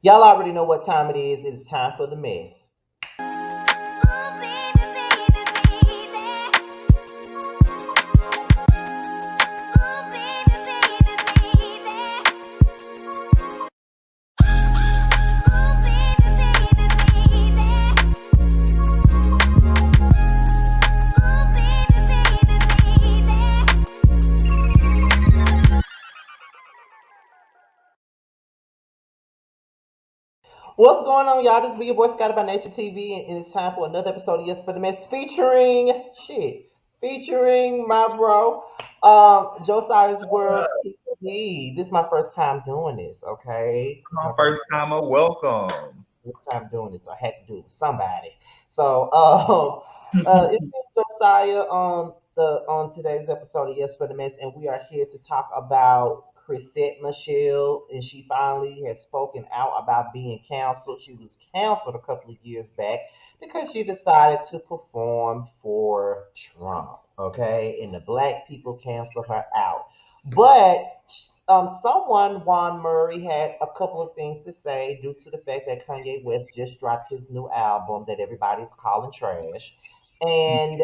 Y'all already know what time it is. It's time for the mess. What's going on, y'all? This be your boy Scotty by Nature TV, and it's time for another episode of Yes for the Mess featuring my bro, Josiah's World TV. This is my first time doing this, okay? This is my first First timer, welcome. time doing this, so I had to do it with somebody. So, it's me, Josiah, on today's episode of Yes for the Mess, and we are here to talk about Chrisette Michele, and she finally has spoken out about being canceled. She was canceled a couple of years back because she decided to perform for Trump. Okay, and the black people canceled her out, but someone, Juan Murray, had a couple of things to say due to the fact that Kanye West just dropped his new album that everybody's calling trash. And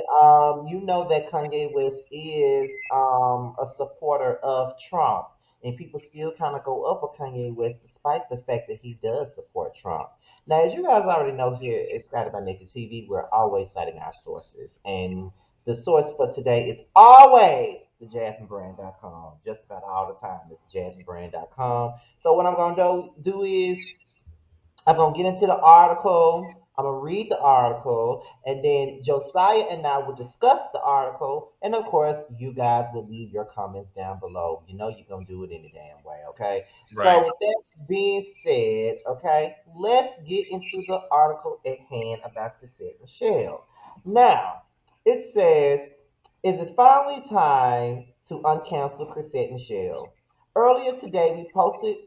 you know that Kanye West is a supporter of Trump. And people still kind of go up with Kanye West despite the fact that he does support Trump. Now, as you guys already know here at Scotty by Nature TV, we're always citing our sources. And the source for today is always thejasminebrand.com. Just about all the time, it's thejasminebrand.com. So what I'm gonna do is I'm gonna get into the article. I'm gonna read the article, and then Josiah and I will discuss the article. And of course, you guys will leave your comments down below. You know you're gonna do it any damn way, okay? Right. So with that being said, okay, let's get into the article at hand about Chrisette Michele. Now, it says, "Is it finally time to uncancel Chrisette Michele?" Earlier today,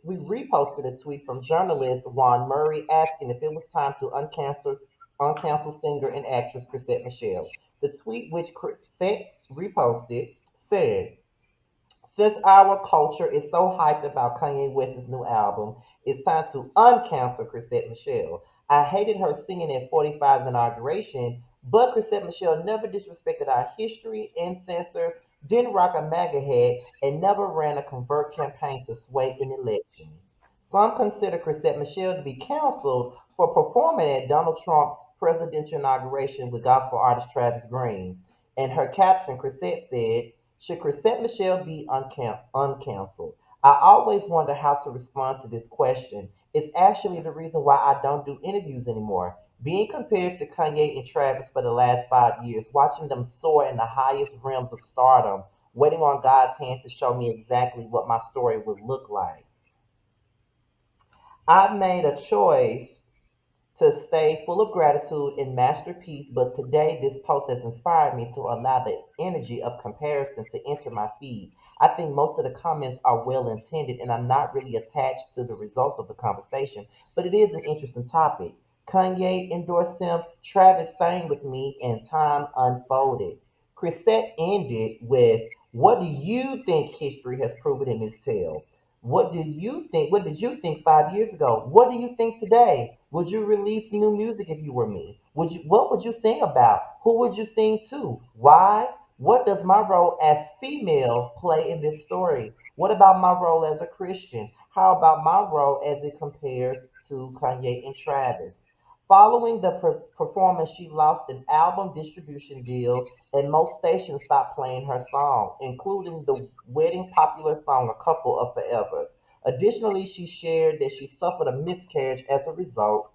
we reposted a tweet from journalist Juan Murray asking if it was time to uncancel singer and actress Chrisette Michele. The tweet, which Chrisette reposted, said, "Since our culture is so hyped about Kanye West's new album, it's time to uncancel Chrisette Michele. I hated her singing at 45's inauguration, but Chrisette Michele never disrespected our history and censors, didn't rock a MAGA hat, and never ran a convert campaign to sway in elections. Some consider Chrisette Michele to be canceled for performing at Donald Trump's presidential inauguration with gospel artist Travis Green." And her caption, Chrisette said, "Should Chrisette Michele be uncanceled? I always wonder how to respond to this question. It's actually the reason why I don't do interviews anymore. Being compared to Kanye and Travis for the last 5 years, watching them soar in the highest realms of stardom, waiting on God's hand to show me exactly what my story would look like. I've made a choice to stay full of gratitude and masterpiece, but today this post has inspired me to allow the energy of comparison to enter my feed. I think most of the comments are well intended, and I'm not really attached to the results of the conversation, but it is an interesting topic. Kanye endorsed him, Travis sang with me, and time unfolded." Chrisette ended with, "What do you think history has proven in this tale? What do you think? What did you think 5 years ago? What do you think today? Would you release new music if you were me? What would you sing about? Who would you sing to? Why? What does my role as female play in this story? What about my role as a Christian? How about my role as it compares to Kanye and Travis?" Following the performance, she lost an album distribution deal, and most stations stopped playing her song, including the wedding popular song "A Couple of Forevers." Additionally, she shared that she suffered a miscarriage as a result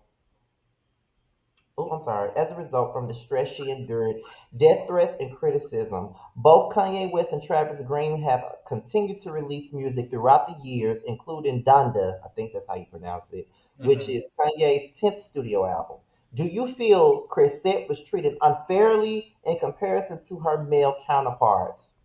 from the stress she endured, death threats, and criticism. Both Kanye West and Travis Green have continued to release music throughout the years, including Donda, I think that's how you pronounce it, which Mhm. is Kanye's 10th studio album. Do you feel Chrisette was treated unfairly in comparison to her male counterparts?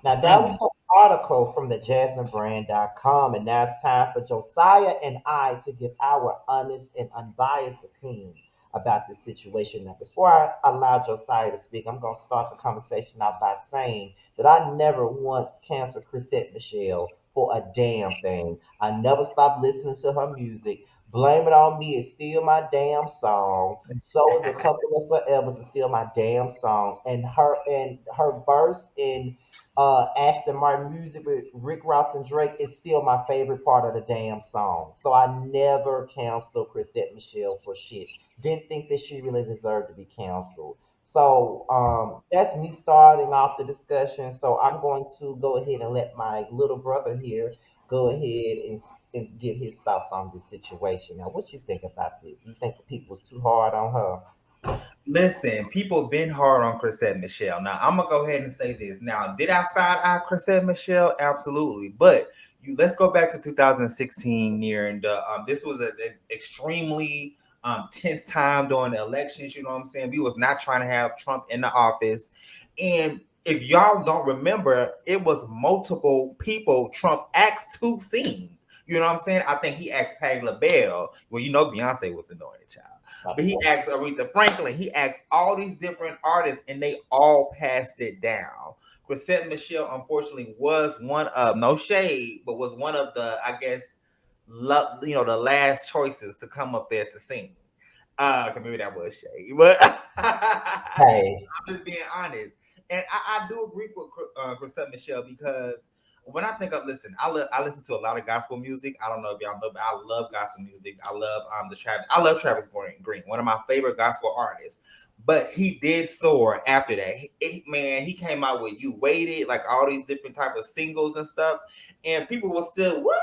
Now, that was Mm. an article from the jasminebrand.com, and now it's time for Josiah and I to give our honest and unbiased opinion about this situation. Now, before I allow Josiah to speak, I'm going to start the conversation out by saying that I never once canceled Chrisette Michele for a damn thing. I never stopped listening to her music. Blame It On Me is still my damn song. So is A Couple of Forevers is still my damn song. And her verse in Ashton Martin music with Rick Ross and Drake is still my favorite part of the damn song. So I never canceled Chrisette Michele for shit. Didn't think that she really deserved to be canceled. So that's me starting off the discussion. So I'm going to go ahead and let my little brother here go ahead and give his thoughts on this situation. Now, what you think about this? You think the people was too hard on her? Listen, people been hard on Chrisette Michele. Now I'm gonna go ahead and say this. Now, did I side eye Chrisette Michele? Absolutely. But let's go back to 2016 near and this was an extremely tense time during the elections. You know what I'm saying? We was not trying to have Trump in the office, and if y'all don't remember, it was multiple people Trump asked to sing. You know what I'm saying? I think he asked Patti LaBelle. Well, you know Beyonce was anointed child. But Of he course. asked Aretha Franklin, he asked all these different artists, and they all passed it down. Chrisette Michele, unfortunately, was one of no shade, but was one of the, I guess, the last choices to come up there to sing. Maybe that was shade, but Hey, I'm just being honest. And I do agree with Chrisette Michele because when I think of I listen to a lot of gospel music. I don't know if y'all know, but I love gospel music. I love Travis Green, one of my favorite gospel artists. But he did soar after that. Man, he came out with "You Waited," like all these different type of singles and stuff, and people were still what,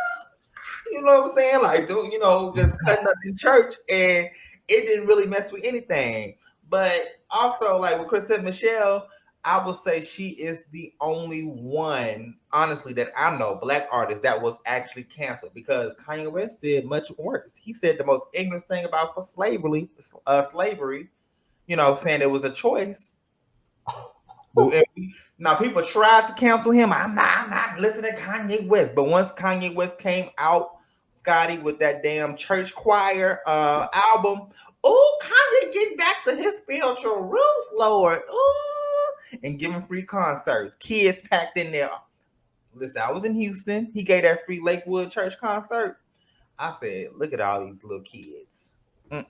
you know what I'm saying? Like, just cutting up in church, and it didn't really mess with anything. But also, like with Chrisette Michele, I would say she is the only one, honestly, that I know, black artist that was actually canceled because Kanye West did much worse. He said the most ignorant thing about for slavery, saying it was a choice. Well, now people tried to cancel him. I'm not listening to Kanye West. But once Kanye West came out, Scotty, with that damn church choir album, oh, Kanye getting back to his spiritual roots, Lord. Ooh, and giving free concerts. Kids packed in there. Listen, I was in Houston. He gave that free Lakewood church concert. I said, look at all these little kids. And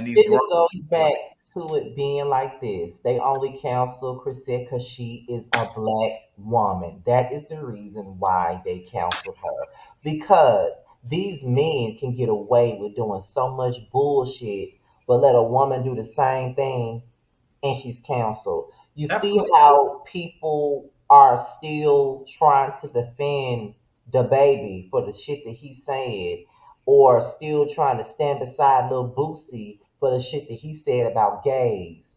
these it grown just goes people. back to it being like this. They only cancel Chrisette because she is a black woman. That is the reason why they canceled her. Because these men can get away with doing so much bullshit, but let a woman do the same thing and she's canceled. You see Absolutely. how people are still trying to defend the baby for the shit that he said, or still trying to stand beside Lil Boosie for the shit that he said about gays.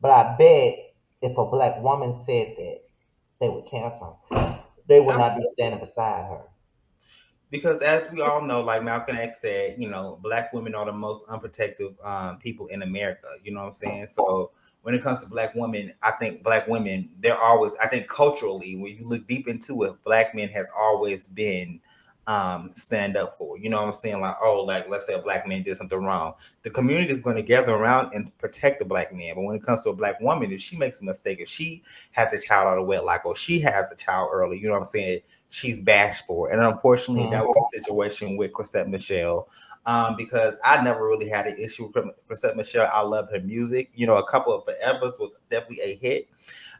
But I bet if a black woman said that, they would cancel her. They would not be standing beside her. Because as we all know, like Malcolm X said, black women are the most unprotected people in America. You know what I'm saying? So when it comes to black women, I think black women, they're always, I think culturally, when you look deep into it, black men has always been stand up for. You know what I'm saying? Like, oh, like let's say a black man did something wrong. The community is going to gather around and protect the black man. But when it comes to a black woman, if she makes a mistake, if she has a child out of wedlock or she has a child early, you know what I'm saying? She's bashed for. And unfortunately, that Mhm. was the situation with Chrisette Michele. Because I never really had an issue with Chrisette Michele. I love her music. A couple of Forevers was definitely a hit.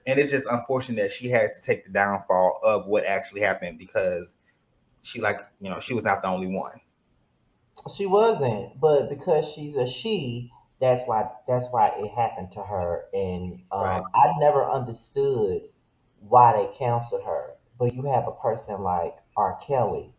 And it's just unfortunate that she had to take the downfall of what actually happened because she was not the only one. She wasn't, but because she's a she, that's why it happened to her. And Right. I never understood why they canceled her. But you have a person like R. Kelly,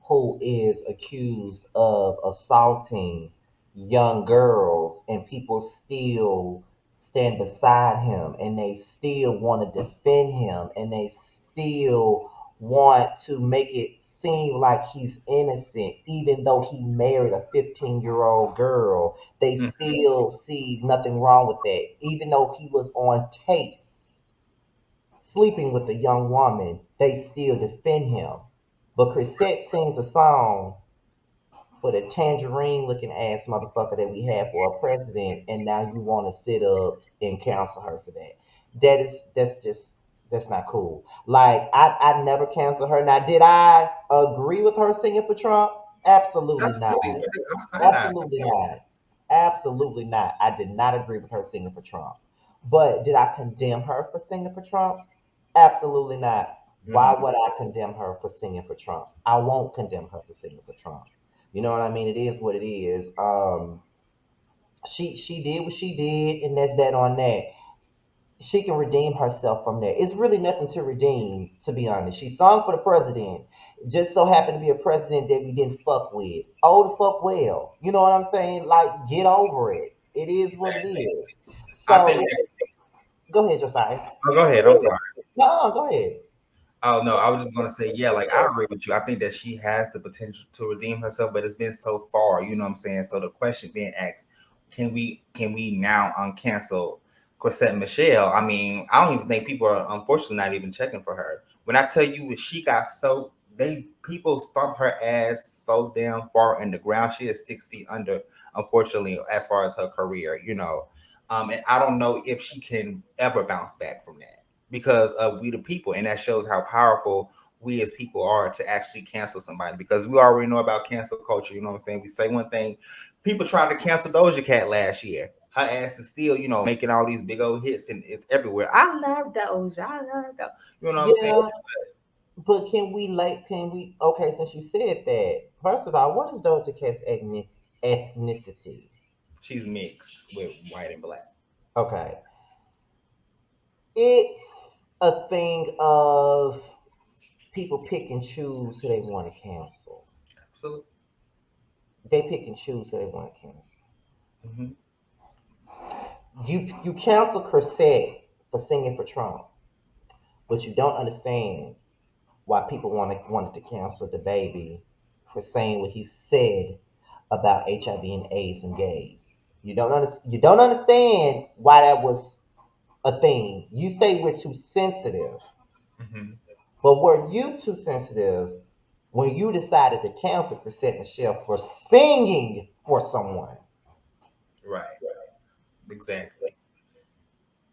who is accused of assaulting young girls, and people still stand beside him, and they still want to defend him, and they still want to make it seem like he's innocent, even though he married a 15-year-old girl. They Mhm. still see nothing wrong with that, even though he was on tape sleeping with a young woman. They still defend him. But Chrisette sings a song for the tangerine looking ass motherfucker that we have for a president, and now you want to sit up and counsel her for that. That's just That's not cool. Like I never canceled her. Now, did I agree with her singing for Trump? Absolutely not. Absolutely. Right. I'm saying that. Absolutely not. Absolutely not. I did not agree with her singing for Trump. But did I condemn her for singing for Trump? Absolutely not. Why Mhm. would I condemn her for singing for Trump? I won't condemn her for singing for Trump. You know what I mean? It is what it is. She did what she did, and that's that on that. She can redeem herself from there. It's really nothing to redeem, to be honest. She sung for the president. Just so happened to be a president that we didn't fuck with. Oh, the fuck well. You know what I'm saying? Like, get over it. It is what it is. I So, think that, go ahead, Josiah. oh, go ahead. I'm sorry. No, go ahead. Oh no, I was just gonna say, yeah, like I agree with you. I think that she has the potential to redeem herself, but it's been so far, you know what I'm saying? So the question being asked, can we now uncancel Chrisette and Michelle? I mean, I don't even think people are unfortunately not even checking for her. When I tell you she got so they people stomp her ass so damn far in the ground, she is 6 feet under, unfortunately, as far as her career, you know. And I don't know if she can ever bounce back from that because of we the people, and that shows how powerful we as people are to actually cancel somebody because we already know about cancel culture. You know what I'm saying? We say one thing. People tried to cancel Doja Cat last year. Her ass is still, making all these big old hits and it's everywhere. I love Doja. I love Doja. You know what I'm saying? Yeah, but can we, okay, since you said that, first of all, what is Doja Cat's ethnicity? She's mixed with white and black. Okay. It's a thing of people pick and choose who they want to cancel. Absolutely. They pick and choose who they want to cancel. Hmm. You cancel Chrisette for singing for Trump, but you don't understand why people wanted to cancel the baby for saying what he said about HIV and AIDS and gays. You don't understand why that was a thing. You say we're too sensitive, Hmm. but were you too sensitive when you decided to cancel Chrisette Michelle for singing for someone? Right. Exactly.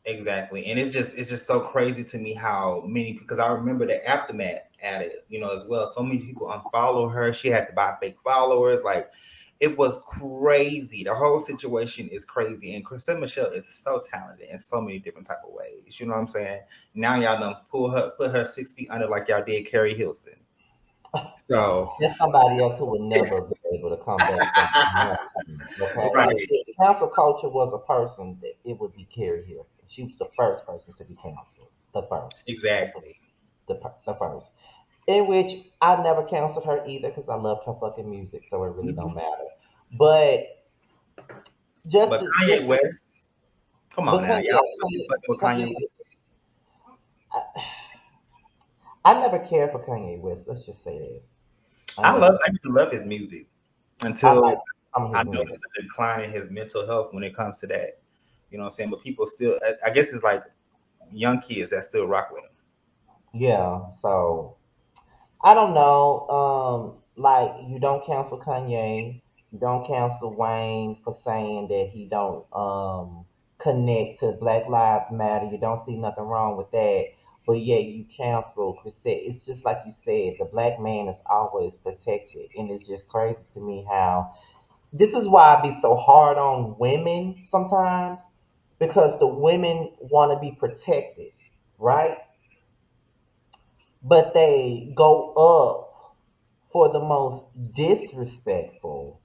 Exactly. And it's just so crazy to me how many because I remember the aftermath at it, as well. So many people unfollow her. She had to buy fake followers. Like it was crazy. The whole situation is crazy. And Chrisette Michelle is so talented in so many different type of ways. You know what I'm saying? Now y'all done put her 6 feet under like y'all did Carrie Hilson. So That's somebody else who would never be able to come back from nothing. Okay, right. if cancel culture was a person, it would be Carrie Hilson. She was the first person to be canceled. The first, Exactly. the first. In which I never canceled her either because I loved her fucking music, so it really don't Mhm. matter. But just But to, just Kanye West, come on but now. Y'all still be Kanye, fucking with Kanye West. Kanye, I, I never cared for Kanye West. Let's just say this. I never. I used to love his music I until like some of I his music. noticed a decline in his mental health when it comes to that. You know what I'm saying? But people still, I guess it's like young kids that still rock with him. Yeah, so I don't know. Like you don't cancel Kanye, you don't cancel Wayne for saying that he don't connect to Black Lives Matter. You don't see nothing wrong with that, but yet you cancel Chrisette. It's just like you said, the black man is always protected, and it's just crazy to me how this is why I be so hard on women sometimes because the women want to be protected, right? But they go up for the most disrespectful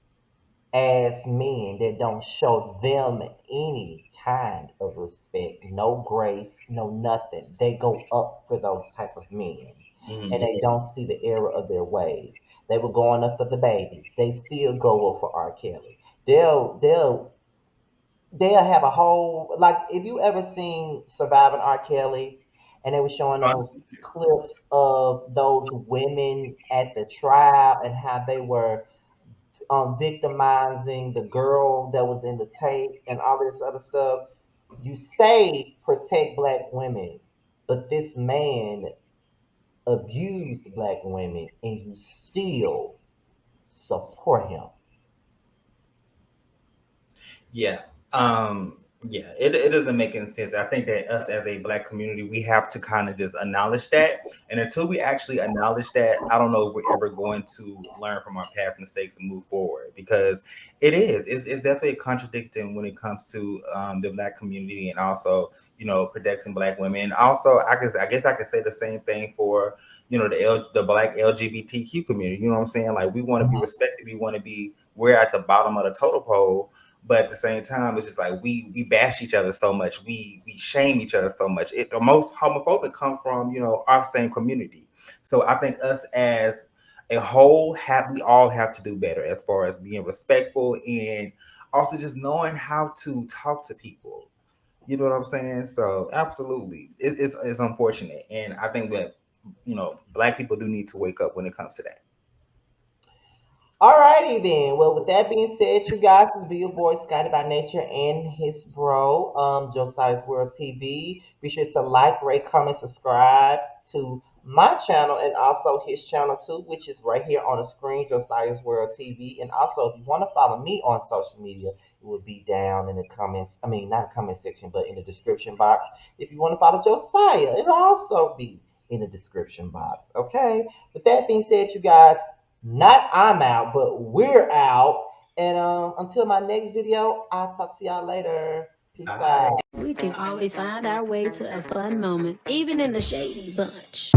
as men that don't show them any kind of respect, no grace, no nothing. They go up for those type of men, and Mhm. they don't see the error of their ways. They were going up for the baby. They still go up for R. Kelly. They'll have a whole like if you ever seen Surviving R. Kelly, and they were showing those Honestly, clips of those women at the trial and how they were victimizing the girl that was in the tape and all this other stuff. You say protect black women, but this man abused black women, and you still support him. yeah. Yeah, it doesn't make any sense. I think that us as a black community, we have to kind of just acknowledge that. And until we actually acknowledge that, I don't know if we're ever going to learn from our past mistakes and move forward, because it's definitely contradicting when it comes to the black community, and also, protecting black women. Also, I guess I could say the same thing for, the black LGBTQ community. You know what I'm saying? Like, we want to be Mhm. respected. We want to be, we're at the bottom of the totem pole, but at the same time, it's just like we bash each other so much, we shame each other so much. The most homophobic come from, our same community. So I think us as a whole, we all have to do better as far as being respectful, and also just knowing how to talk to people. You know what I'm saying? So absolutely, it's unfortunate, and I think that, black people do need to wake up when it comes to that. Alrighty then. Well, with that being said, you guys, this be your boy Scotty by Nature and his bro, Josiah's World TV. Be sure to like, rate, comment, subscribe to my channel and also his channel too, which is right here on the screen, Josiah's World TV. And also, if you want to follow me on social media, it will be down in the comments. I mean, not the comment section, but in the description box. If you want to follow Josiah, it'll also be in the description box. Okay. With that being said, you guys. Not I'm out, but we're out. And until my next video, I'll talk to y'all later. Peace Bye. out. We can always find our way to a fun moment, even in the shady bunch.